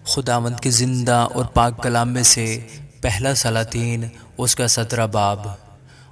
خداوند کے زندہ اور پاک کلام میں سے پہلا سلاطین اس کا 17 باب۔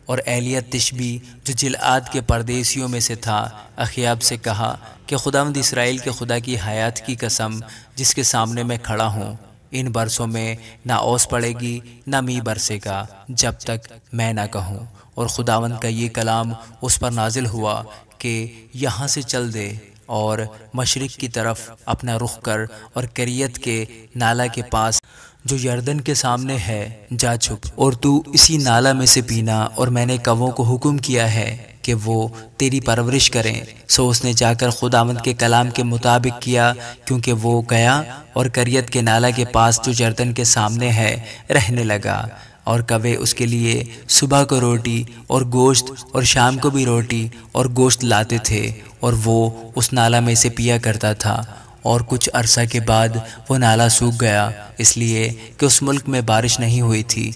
اور ایلیہ تشبی جو جلعاد کے پردیسیوں میں سے تھا اخیاب سے کہا کہ خداوند اسرائیل کے خدا کی حیات کی قسم جس کے سامنے میں کھڑا ہوں، ان برسوں میں نہ اوس پڑے گی نہ می برسے گا جب تک میں نہ کہوں۔ اور خداوند کا یہ کلام اس پر نازل ہوا کہ یہاں سے چل دے اور مشرق کی طرف اپنا رخ کر اور کریت کے نالہ کے پاس جو یردن کے سامنے ہے جا چھپ، اور تو اسی نالہ میں سے پینا۔ اور میں نے کووں کو حکم کیا ہے کہ وہ تیری پرورش کریں۔ سو اس نے جا کر خداوند کے کلام کے مطابق کیا، کیونکہ وہ گیا اور کریت کے نالہ کے پاس جو یردن کے سامنے ہے رہنے لگا۔ اور کوے اس کے لیے صبح کو روٹی اور گوشت اور شام کو بھی روٹی اور گوشت لاتے تھے، اور وہ اس نالہ میں سے پیا کرتا تھا۔ اور کچھ عرصہ کے بعد وہ نالہ سوکھ گیا، اس لیے کہ اس ملک میں بارش نہیں ہوئی تھی۔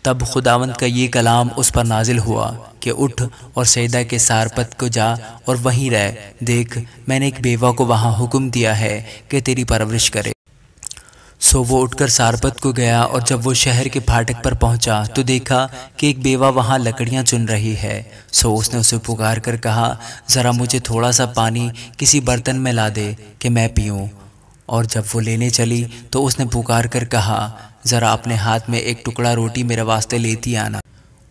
تب خداوند کا یہ کلام اس پر نازل ہوا کہ اٹھ اور سیدا کے سارپت کو جا اور وہیں رہ، دیکھ میں نے ایک بیوہ کو وہاں حکم دیا ہے کہ تیری پرورش کرے۔ سو وہ اٹھ کر سارپت کو گیا، اور جب وہ شہر کے پھاٹک پر پہنچا تو دیکھا کہ ایک بیوہ وہاں لکڑیاں چن رہی ہے۔ سو اس نے اسے پکار کر کہا، ذرا مجھے تھوڑا سا پانی کسی برتن میں لا دے کہ میں پیوں۔ اور جب وہ لینے چلی تو اس نے پکار کر کہا، ذرا اپنے ہاتھ میں ایک ٹکڑا روٹی میرے واسطے لیتی آنا۔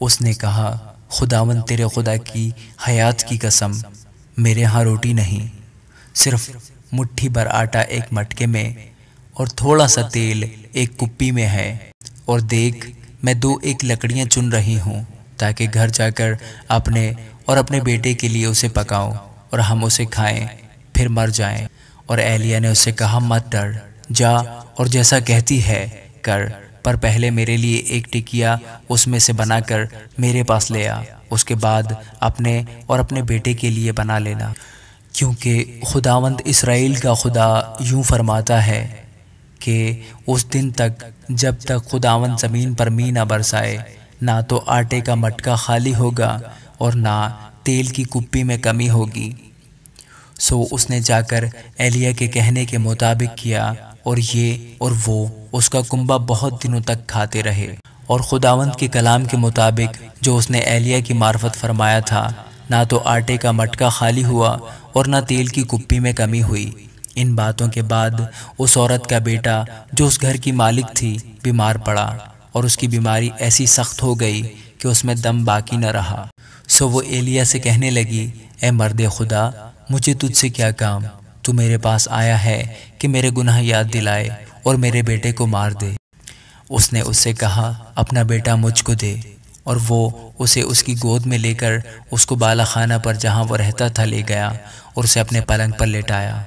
اس نے کہا، خداوند تیرے خدا کی حیات کی قسم، میرے ہاں روٹی نہیں، صرف مٹھی بھر آٹا ایک مٹکے میں اور تھوڑا سا تیل ایک کپی میں ہے۔ اور دیکھ میں 2 لکڑیاں چن رہی ہوں تاکہ گھر جا کر اپنے اور اپنے بیٹے کے لیے اسے پکاؤں اور ہم اسے کھائیں پھر مر جائیں۔ اور ایلیہ نے اس سے کہا، مت ڈر، جا اور جیسا کہتی ہے کر، پر پہلے میرے لیے ایک ٹکیا اس میں سے بنا کر میرے پاس لے آ، اس کے بعد اپنے اور اپنے بیٹے کے لیے بنا لینا، کیونکہ خداوند اسرائیل کا خدا یوں فرماتا ہے کہ اس دن تک جب تک خداوند زمین پر می نہ برسائے، نہ تو آٹے کا مٹکا خالی ہوگا اور نہ تیل کی کپی میں کمی ہوگی۔ سو اس نے جا کر ایلیہ کے کہنے کے مطابق کیا، اور یہ اور وہ اس کا کنبہ بہت دنوں تک کھاتے رہے۔ اور خداوند کے کلام کے مطابق جو اس نے ایلیہ کی معرفت فرمایا تھا، نہ تو آٹے کا مٹکا خالی ہوا اور نہ تیل کی کپی میں کمی ہوئی۔ ان باتوں کے بعد اس عورت کا بیٹا جو اس گھر کی مالک تھی بیمار پڑا، اور اس کی بیماری ایسی سخت ہو گئی کہ اس میں دم باقی نہ رہا۔ سو وہ ایلیہ سے کہنے لگی، اے مرد خدا، مجھے تجھ سے کیا کام؟ تو میرے پاس آیا ہے کہ میرے گناہ یاد دلائے اور میرے بیٹے کو مار دے۔ اس نے اس سے کہا، اپنا بیٹا مجھ کو دے۔ اور وہ اسے اس کی گود میں لے کر اس کو بالا خانہ پر جہاں وہ رہتا تھا لے گیا اور اسے اپنے پلنگ پر لٹایا۔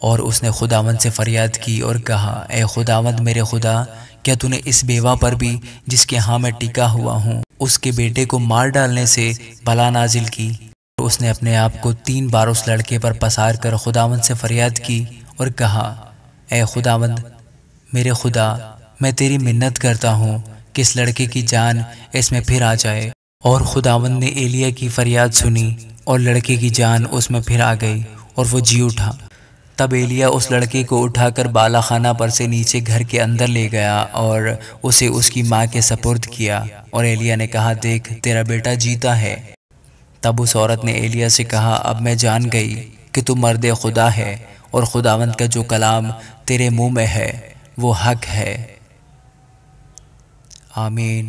اور اس نے خداوند سے فریاد کی اور کہا، اے خداوند میرے خدا، کیا تو نے اس بیوہ پر بھی جس کے ہاں میں ٹکا ہوا ہوں اس کے بیٹے کو مار ڈالنے سے بلا نازل کی؟ اس نے اپنے آپ کو 3 بار اس لڑکے پر پسار کر خداوند سے فریاد کی اور کہا، اے خداوند میرے خدا، میں تیری منت کرتا ہوں کہ اس لڑکے کی جان اس میں پھر آ جائے۔ اور خداوند نے ایلیہ کی فریاد سنی اور لڑکے کی جان اس میں پھر آ گئی اور وہ جی اٹھا۔ تب ایلیہ اس لڑکے کو اٹھا کر بالا خانہ پر سے نیچے گھر کے اندر لے گیا اور اسے اس کی ماں کے سپرد کیا۔ اور ایلیہ نے کہا، دیکھ تیرا بیٹا جیتا ہے۔ تب اس عورت نے ایلیہ سے کہا، اب میں جان گئی کہ تو مرد خدا ہے، اور خداوند کا جو کلام تیرے منہ میں ہے وہ حق ہے۔ آمین۔